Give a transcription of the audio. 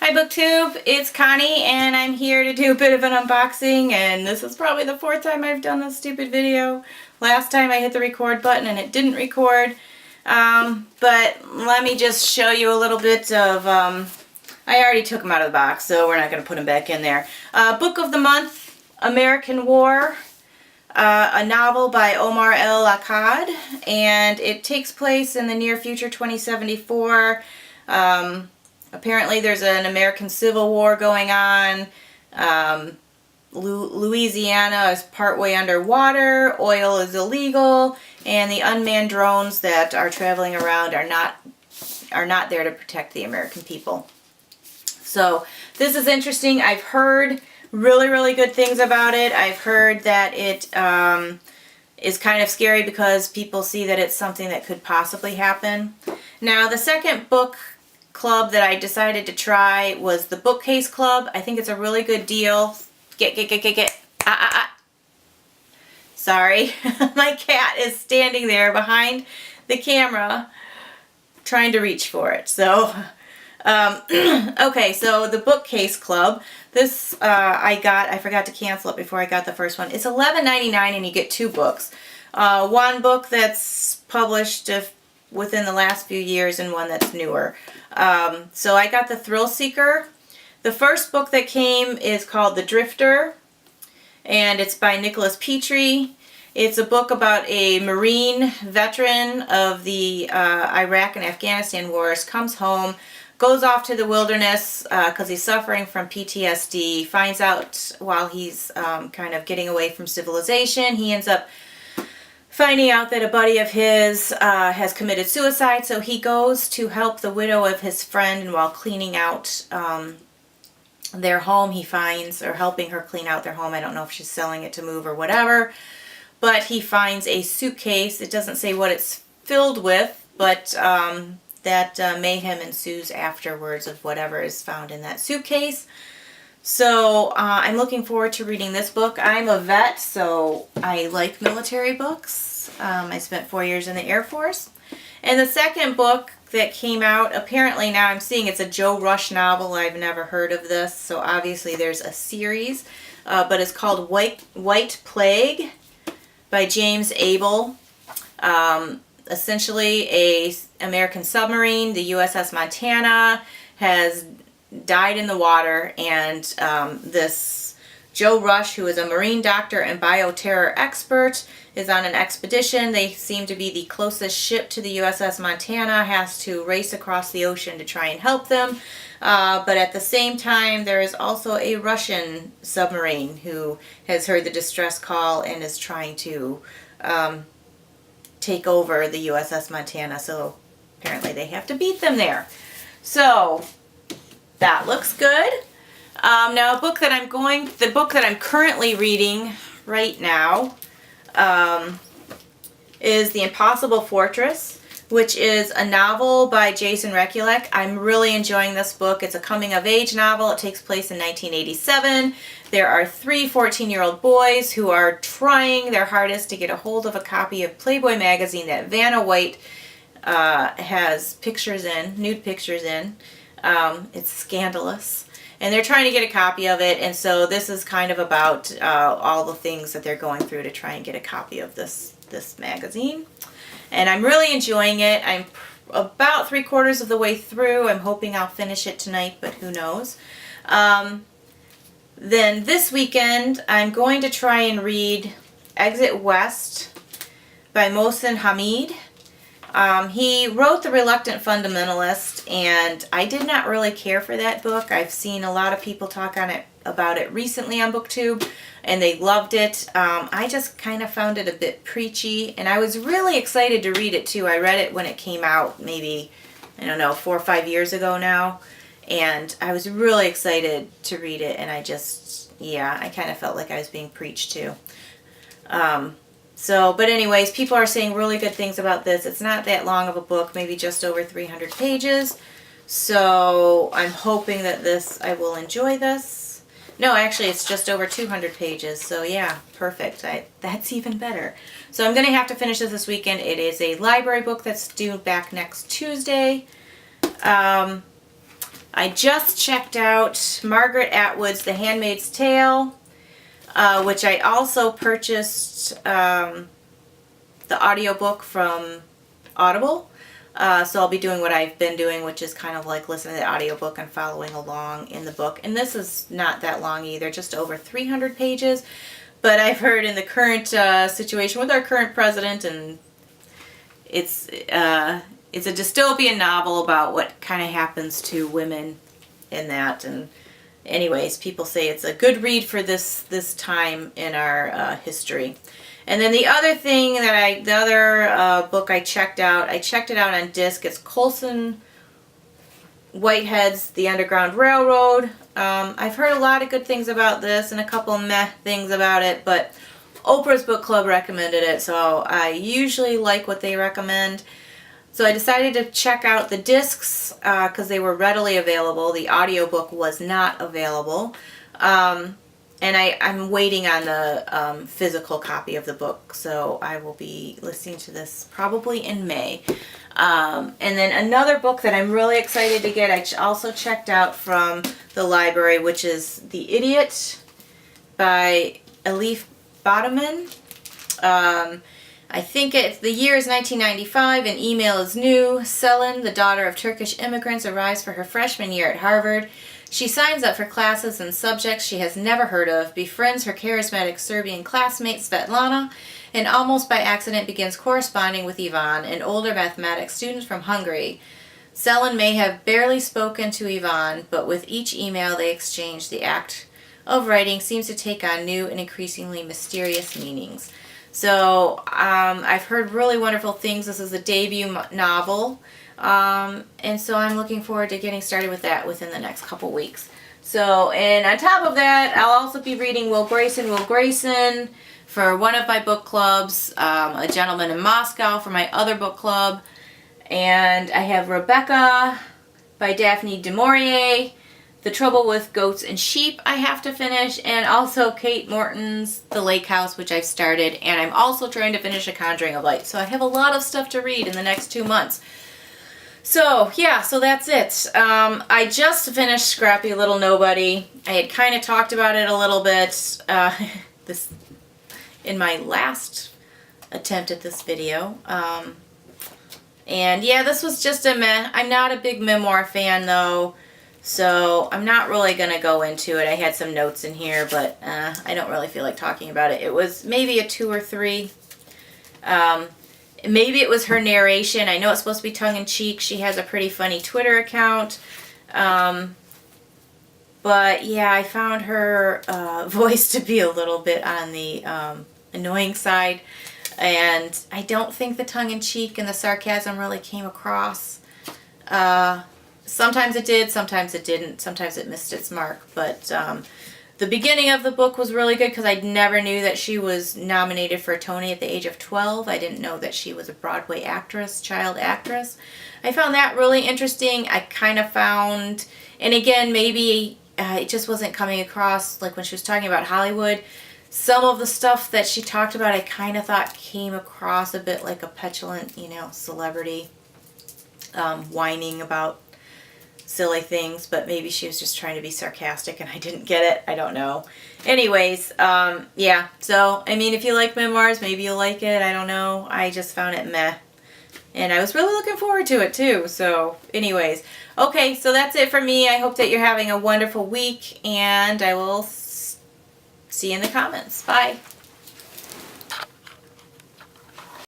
Hi BookTube, it's Connie and I'm here to do a bit of an unboxing, and this is probably the fourth time I've done this stupid video. Last time I hit the record button and it didn't record, but let me just show you a little bit of, I already took them out of the box so we're not going to put them back in there. Book of the Month, American War, a novel by Omar El-Akkad, and it takes place in the near future, 2074. Apparently there's an American Civil War going on. Louisiana is partway underwater, oil is illegal, and the unmanned drones that are traveling around are not there to protect the American people. So this is interesting. I've heard really good things about it. I've heard that it is kind of scary because people see that it's something that could possibly happen. Now, the second book club that I decided to try was the Bookcase Club. I think it's a really good deal. Sorry, my cat is standing there behind the camera trying to reach for it. So, okay, so the Bookcase Club. This I forgot to cancel it before I got the first one. It's $11.99 and you get 2 books. One book that's published within the last few years and one that's newer. So I got the Thrill Seeker. The first book that came is called The Drifter, and it's by Nicholas Petrie. It's a book about a Marine veteran of the Iraq and Afghanistan wars, comes home, goes off to the wilderness because he's suffering from PTSD, finds out while he's kind of getting away from civilization, he ends up finding out that a buddy of his has committed suicide, so he goes to help the widow of his friend, and while cleaning out their home, he finds, or helping her clean out their home, I don't know if she's selling it to move or whatever, but he finds a suitcase. It doesn't say what it's filled with, but that mayhem ensues afterwards of whatever is found in that suitcase. So I'm looking forward to reading this book. I'm a vet, so I like military books. I spent 4 years in the Air Force. And the second book that came out, apparently now I'm seeing it's a Joe Rush novel. I've never heard of this, so obviously there's a series. But it's called White Plague by James Abel. Essentially a American submarine, the USS Montana, has died in the water, and this Joe Rush, who is a marine doctor and bioterror expert, is on an expedition. They seem to be the closest ship to the USS Montana, has to race across the ocean to try and help them. But at the same time, there is also a Russian submarine who has heard the distress call and is trying to take over the USS Montana. So apparently they have to beat them there. So that looks good. Now, the book that I'm currently reading right now is The Impossible Fortress, which is a novel by Jason Rekulek. I'm really enjoying this book. It's a coming-of-age novel. It takes place in 1987. There are 3 14-year-old boys who are trying their hardest to get a hold of a copy of Playboy magazine that Vanna White has pictures in, nude pictures in. It's scandalous. And they're trying to get a copy of it, and so this is kind of about all the things that they're going through to try and get a copy of this magazine. And I'm really enjoying it. I'm about 3/4 of the way through. I'm hoping I'll finish it tonight, but who knows. Then this weekend, I'm going to try and read Exit West by Mohsin Hamid. He wrote The Reluctant Fundamentalist, and I did not really care for that book. I've seen a lot of people talk about it recently on BookTube, and they loved it. I just kind of found it a bit preachy, and I was really excited to read it too. I read it when it came out, maybe, I don't know, 4 or 5 years ago now, and I was really excited to read it, and I kind of felt like I was being preached to. But anyways, people are saying really good things about this. It's not that long of a book, maybe just over 300 pages. So I'm hoping that I will enjoy this. No, actually, it's just over 200 pages. So yeah, perfect. That's even better. So I'm going to have to finish this weekend. It is a library book that's due back next Tuesday. I just checked out Margaret Atwood's The Handmaid's Tale, which I also purchased the audiobook from Audible. So I'll be doing what I've been doing, which is kind of like listening to the audiobook and following along in the book. And this is not that long either, just over 300 pages. But I've heard in the current situation with our current president, and it's a dystopian novel about what kind of happens to women in that. And anyways, people say it's a good read for this time in our history. And then the other thing that the other book I checked it out on disc. It's Colson Whitehead's The Underground Railroad. I've heard a lot of good things about this and a couple meh things about it, but Oprah's Book Club recommended it, so I usually like what they recommend. So I decided to check out the discs because they were readily available. The audiobook was not available. And I'm waiting on the physical copy of the book, so I will be listening to this probably in May. And then another book that I'm really excited to get, I also checked out from the library, which is The Idiot by Elif Batuman. I think the year is 1995 and email is new. Selin, the daughter of Turkish immigrants, arrives for her freshman year at Harvard. She signs up for classes and subjects she has never heard of, befriends her charismatic Serbian classmate Svetlana, and almost by accident begins corresponding with Ivan, an older mathematics student from Hungary. Selin may have barely spoken to Ivan, but with each email they exchange, the act of writing seems to take on new and increasingly mysterious meanings. So I've heard really wonderful things. This is a debut novel. And so I'm looking forward to getting started with that within the next couple weeks. So, and on top of that, I'll also be reading Will Grayson for one of my book clubs, A Gentleman in Moscow for my other book club, and I have Rebecca by Daphne du Maurier, The Trouble with Goats and Sheep I have to finish, and also Kate Morton's The Lake House, which I've started, and I'm also trying to finish A Conjuring of Light. So I have a lot of stuff to read in the next 2 months. So, yeah, so that's it. I just finished Scrappy Little Nobody. I had kind of talked about it a little bit in my last attempt at this video. And, yeah, this was just a meh. I'm not a big memoir fan, though, so I'm not really going to go into it. I had some notes in here, but I don't really feel like talking about it. It was maybe a 2 or 3. Maybe it was her narration. I know it's supposed to be tongue-in-cheek. She has a pretty funny Twitter account. But, yeah, I found her voice to be a little bit on the annoying side. And I don't think the tongue-in-cheek and the sarcasm really came across. Sometimes it did, sometimes it didn't. Sometimes it missed its mark. But the beginning of the book was really good because I never knew that she was nominated for a Tony at the age of 12. I didn't know that she was a Broadway actress, child actress. I found that really interesting. I kind of found, and again, maybe it just wasn't coming across, like when she was talking about Hollywood. Some of the stuff that she talked about I kind of thought came across a bit like a petulant, celebrity whining about silly things, but maybe she was just trying to be sarcastic and I didn't get it. I don't know. Anyways, yeah, so, I mean, if you like memoirs, maybe you'll like it. I don't know. I just found it meh. And I was really looking forward to it, too. So, anyways. Okay, so that's it for me. I hope that you're having a wonderful week, and I will see you in the comments. Bye.